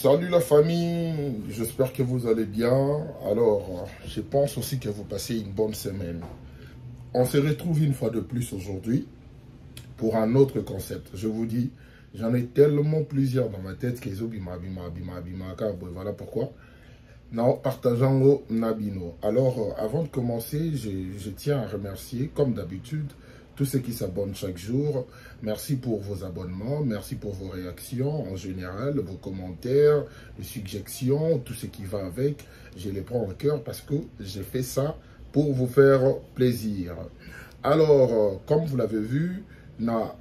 Salut la famille, j'espère que vous allez bien. Alors, je pense aussi que vous passez une bonne semaine. On se retrouve une fois de plus aujourd'hui pour un autre concept. Je vous dis, j'en ai tellement plusieurs dans ma tête que voilà pourquoi. Non, partageant au Nabino. Alors, avant de commencer, je tiens à remercier, comme d'habitude, tous ceux qui s'abonnent chaque jour. Merci pour vos abonnements, merci pour vos réactions en général, vos commentaires, les suggestions, tout ce qui va avec. Je les prends en cœur parce que j'ai fait ça pour vous faire plaisir. Alors, comme vous l'avez vu, na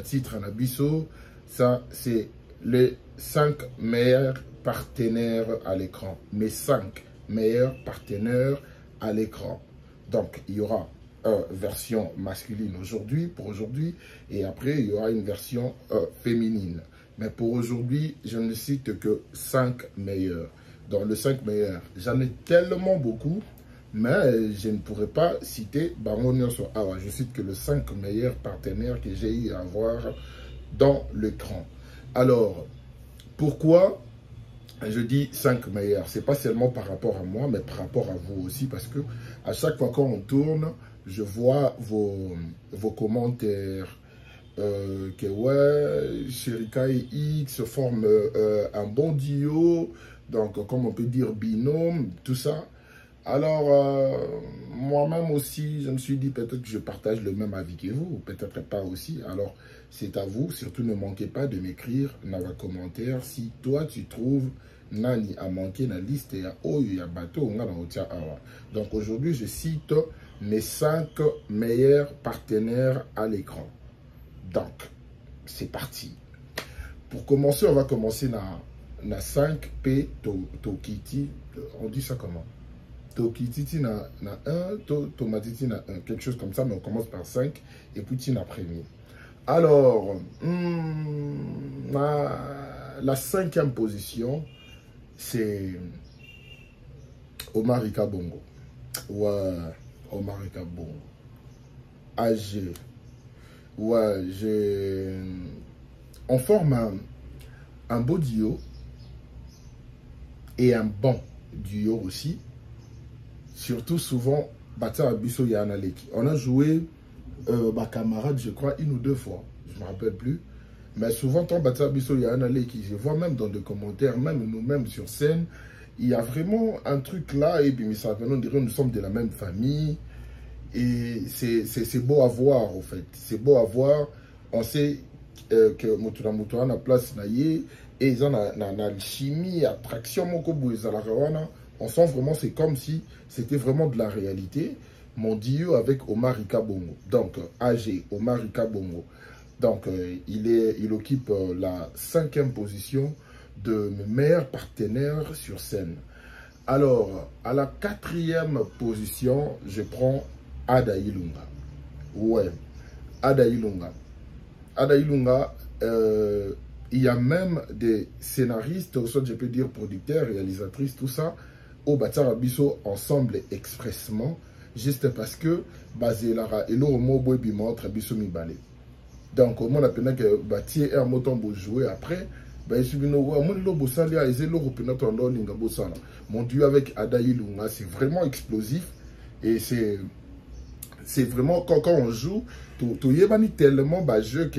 titre na biso, ça c'est les 5 meilleurs partenaires à l'écran. Mes 5 meilleurs partenaires à l'écran. Donc, il y aura version masculine pour aujourd'hui, et après il y aura une version féminine. Mais pour aujourd'hui, je ne cite que 5 meilleurs. Dans les 5 meilleurs, j'en ai tellement beaucoup, mais je ne pourrais pas citer Baron sur Awa. Je cite que les 5 meilleurs partenaires que j'ai eu à voir dans l'écran. Alors, pourquoi je dis 5 meilleurs? C'est pas seulement par rapport à moi, mais par rapport à vous aussi, parce que à chaque fois qu'on tourne, je vois vos commentaires, que ouais, Sherika et X forment un bon duo, donc comme on peut dire binôme, tout ça. Alors, moi-même aussi, je me suis dit peut-être que je partage le même avis que vous, ou peut-être pas aussi. Alors, c'est à vous. Surtout, ne manquez pas de m'écrire dans les commentaires si toi, tu trouves Nani a manqué la liste et il y a bateau. Donc, aujourd'hui, je cite mes 5 meilleurs partenaires à l'écran. Donc, c'est parti. Pour commencer, on va commencer dans 5P Tokiti. On dit ça comment? Tokiti na 1, Tomatiti na 1, quelque chose comme ça, mais on commence par 5 et Poutine à premier. Alors, la 5e position, c'est Omar Bongo. Ouais, Omar Bongo. AG. Ouais, on forme un beau duo et un bon duo aussi. Surtout souvent, Bata Abisso Yanaleki. On a joué ma camarade, je crois, 1 ou 2 fois. Je ne me rappelle plus. Mais souvent, quand Bata Abisso Yanaleki, je vois même dans des commentaires, même nous-mêmes sur scène, il y a vraiment un truc là, et puis on dirait nous sommes de la même famille. Et c'est beau à voir, en fait. C'est beau à voir. On sait que Moutoura na place naïe, et ils ont alchimie, attraction, on sent vraiment, c'est comme si c'était vraiment de la réalité. Mon duo avec Omar Bongo. Donc, AG, Omar Bongo. Donc, il occupe la 5e position de mes meilleurs partenaires sur scène. Alors, à la 4e position, je prends Ada Ilunga. Ouais, Ada Ilunga. Ada Ilunga, il y a même des scénaristes, ou soit je peux dire producteurs, réalisatrices, tout ça, au Batara Bisso ensemble expressement, juste parce que basé Lara et l'eau mobo et montre Bisso mi balé. Donc, au moins, on a que Batier un moton pour jouer après. Mon duo avec Ada Ilunga, c'est vraiment explosif et c'est vraiment quand on joue, tu y tellement jeu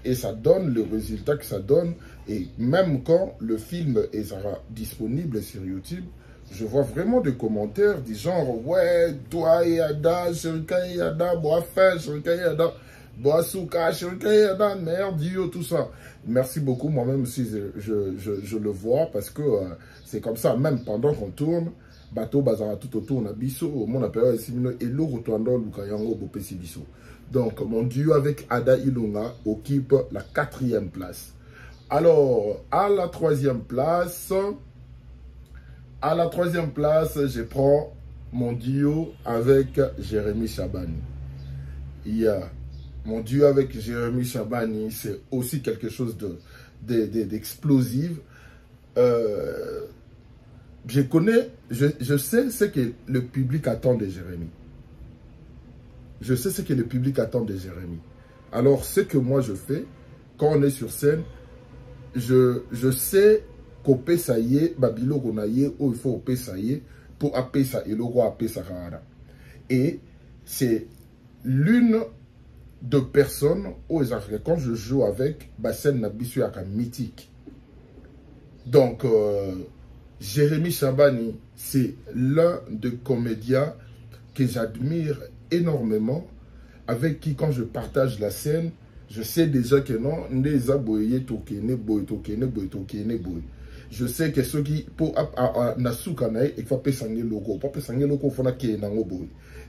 et ça donne le résultat que ça donne. Et même quand le film sera disponible sur YouTube, je vois vraiment des commentaires du genre ouais, toi et Ada, Sherika et Ada, Boafin, Sherika et Ada, Boasuka, Sherika et Ada, merde, duo, tout ça. Merci beaucoup, moi-même aussi je le vois parce que c'est comme ça, même pendant qu'on tourne. Bateau bazara tout autour na biso mon appel et l'eau retournant Lukayango Bopesi biso. Donc mon duo avec Ada Ilunga occupe la 4e place. Alors à la 3e place, je prends mon duo avec Jérémy Chabani. Mon duo avec Jérémy Chabani, c'est aussi quelque chose d'explosif. Je sais ce que le public attend de Jérémy. Je sais ce que le public attend de Jérémy. Alors, ce que moi je fais, quand on est sur scène, je sais qu'au ça y est, babilo qu'on a y où il faut au ça y est, pour appeler ça et logo appeler ça. Et c'est l'une de personnes où quand je joue avec, scène Nabisu Yaka mythique. Donc, Jérémy Chabani, c'est l'un des comédiens que j'admire énormément, avec qui quand je partage la scène, je sais déjà que non, je sais que ceux qui pour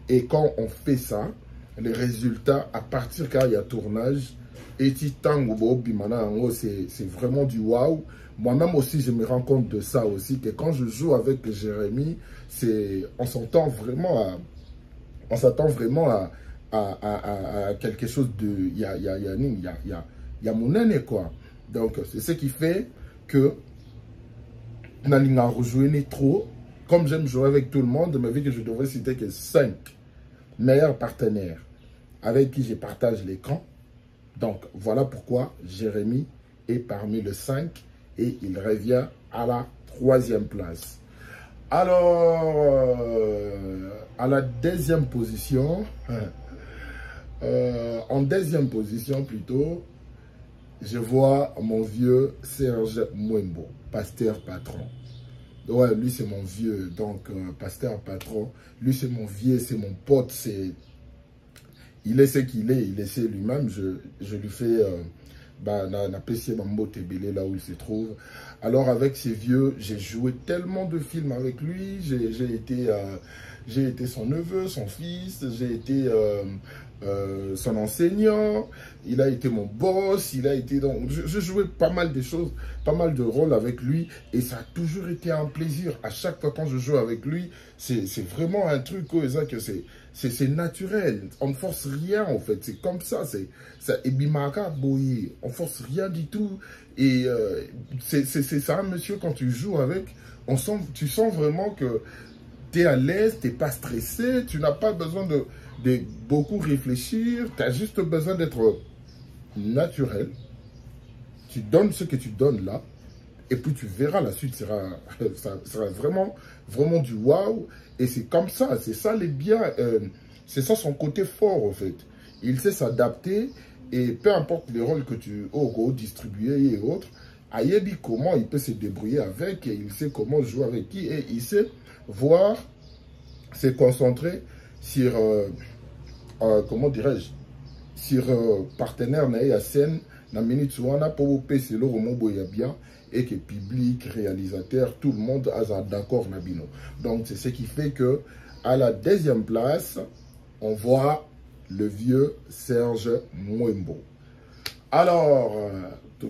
et quand on fait ça, les résultats à partir quand il y a tournage, c'est vraiment du waouh. Moi-même aussi, je me rends compte de ça aussi, que quand je joue avec Jérémy, on s'entend vraiment à quelque chose de... Il y a mon aîné, quoi. Donc, c'est ce qui fait que Nalinga rejoint trop. Comme j'aime jouer avec tout le monde, mais vu que je devrais citer que 5 meilleurs partenaires avec qui je partage l'écran. Donc, voilà pourquoi Jérémy est parmi les 5 et il revient à la 3e place. Alors, à la 2e position, en 2e position plutôt, je vois mon vieux Serge Mwembo, pasteur patron. Ouais, lui c'est mon vieux, donc pasteur patron. Lui c'est mon vieux, c'est mon pote, il est ce qu'il est, il est ce lui-même. Je lui fais n'apprécier Mambo Tebele là où il se trouve. Alors avec ces vieux, j'ai joué tellement de films avec lui. J'ai été son neveu, son fils, j'ai été son enseignant, il a été mon boss, il a été donc je jouais pas mal de choses, pas mal de rôles avec lui et ça a toujours été un plaisir. À chaque fois quand je joue avec lui, c'est vraiment un truc que c'est naturel, on ne force rien en fait, c'est comme ça, et Bimaka Boyi, on force rien du tout et c'est ça monsieur, quand tu joues avec, tu sens vraiment que tu es à l'aise, tu n'es pas stressé, tu n'as pas besoin de beaucoup réfléchir, tu as juste besoin d'être naturel. Tu donnes ce que tu donnes là, et puis tu verras la suite, ça sera vraiment, vraiment du waouh. Et c'est comme ça, c'est ça les biens, c'est ça son côté fort en fait. Il sait s'adapter, et peu importe les rôles que tu distribuer et autres, Ayebi comment il peut se débrouiller avec, et il sait comment jouer avec qui, et il sait voir, se concentrer sur, comment dirais-je, sur partenaire na ya scène, na minute wana pour passer le roman bien et que public, réalisateur, tout le monde a d'accord na bino. Donc c'est ce qui fait que à la 2e place, on voit le vieux Serge Mwembo. Alors,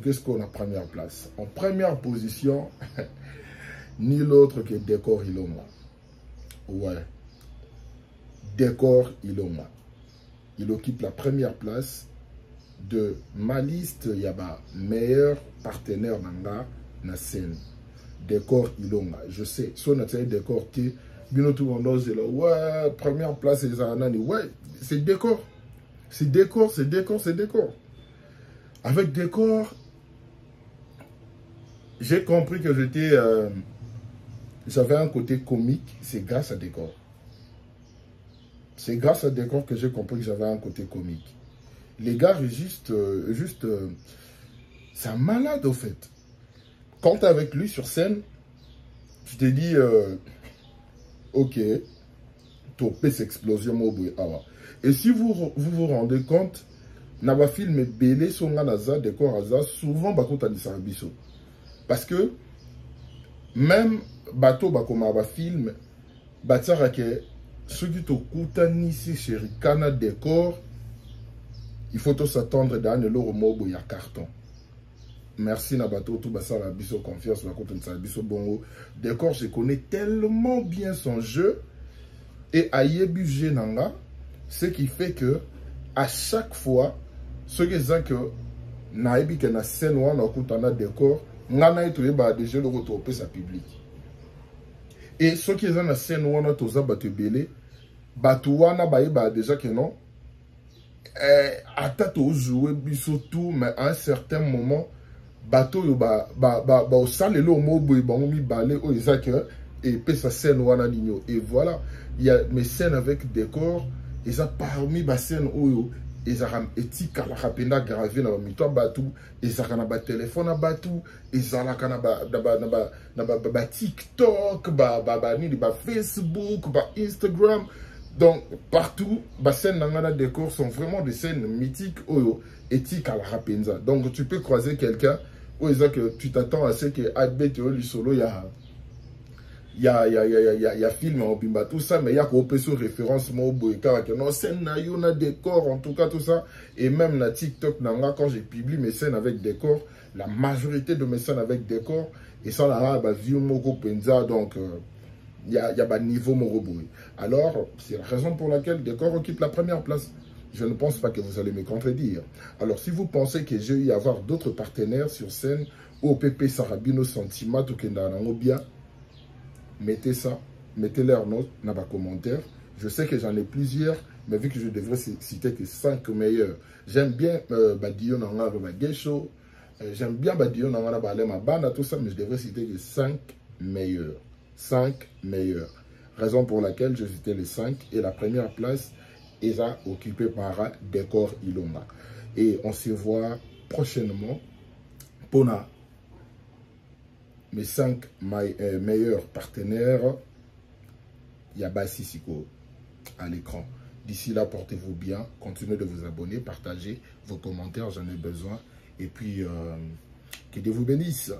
qu'est-ce qu'on a en première place? En première position, ni l'autre que Décor Ilonga. Ouais. Décor Ilonga. Il occupe la première place de ma liste. Il y a meilleur partenaire dans la scène. Décor Ilonga. Je sais, si on a Décor qui ouais, première place, c'est Zanani. Ouais, c'est Décor. C'est Décor, c'est Décor, c'est Décor. Avec Décor, j'ai compris que j'avais un côté comique, c'est grâce à Décor. C'est grâce à Décor que j'ai compris que j'avais un côté comique. Les gars, c'est un malade au fait. Quand tu es avec lui sur scène, tu te dis, ok, topes explosion. Et si vous vous rendez compte, Naba film belé songa naza Décor aza souvent bakota di sarabiso. Parce que même bateau bakoma ba film batsara ke ceux qui t'okutani si chez Ricana Décor, il faut s'attendre dans le mobo ya carton. Merci Nabato tout basara biso confiance la côté de biso bongo. Décor, je connais tellement bien son jeu et ayebi genanga, ce qui fait que à chaque fois ce que ça que naebi que na scène wana okutana Décor, ngana eto ba déjà le retour sa public. Et ceux qui sont dans la scène wana toza batu belé, batu wana ba déjà que non Attends, jouer tout, mais à un certain moment, bateau au sale le mot mi balé au Isaac et puis sa scène wana nino et voilà il y a mes scènes avec décor et ça parmi ba scène où et ça éthique la rapenda gravé na mito batou et ça kana ba téléphone batou et ça la kana ba TikTok ba ni ba Facebook ba Instagram. Donc, partout, les scènes dans le décor sont vraiment des scènes mythiques, éthiques à la rapenza. Donc, tu peux croiser quelqu'un, où tu t'attends à ce que Adbet et Solo, il y a film en bimba, tout ça, mais il y a qu'on peut sur référence, non, scène, il y a décor, en tout cas, tout ça. Et même dans TikTok, quand j'ai publié mes scènes avec décor, la majorité de mes scènes avec décor, et ça, là, donc, il y a un niveau Moroboui. Alors, c'est la raison pour laquelle Décor occupe la première place. Je ne pense pas que vous allez me contredire. Alors, si vous pensez que j'ai eu à avoir d'autres partenaires sur scène, OPP Sarabino Sentiment, ou bien, mettez ça, mettez leur note dans les commentaires. Je sais que j'en ai plusieurs, mais vu que je devrais citer que 5 meilleurs. J'aime bien Badio Nanga Gesho, j'aime bien Badio Nanga Balema Bana, tout ça, mais je devrais citer que 5 meilleurs. 5 meilleurs. Raison pour laquelle je citais les 5 et la première place est occupée par Décor Ilonga. Et on se voit prochainement pour mes 5 meilleurs partenaires. Yaba Sissiko à l'écran. D'ici là, portez-vous bien. Continuez de vous abonner, partagez vos commentaires, j'en ai besoin. Et puis, que Dieu vous bénisse.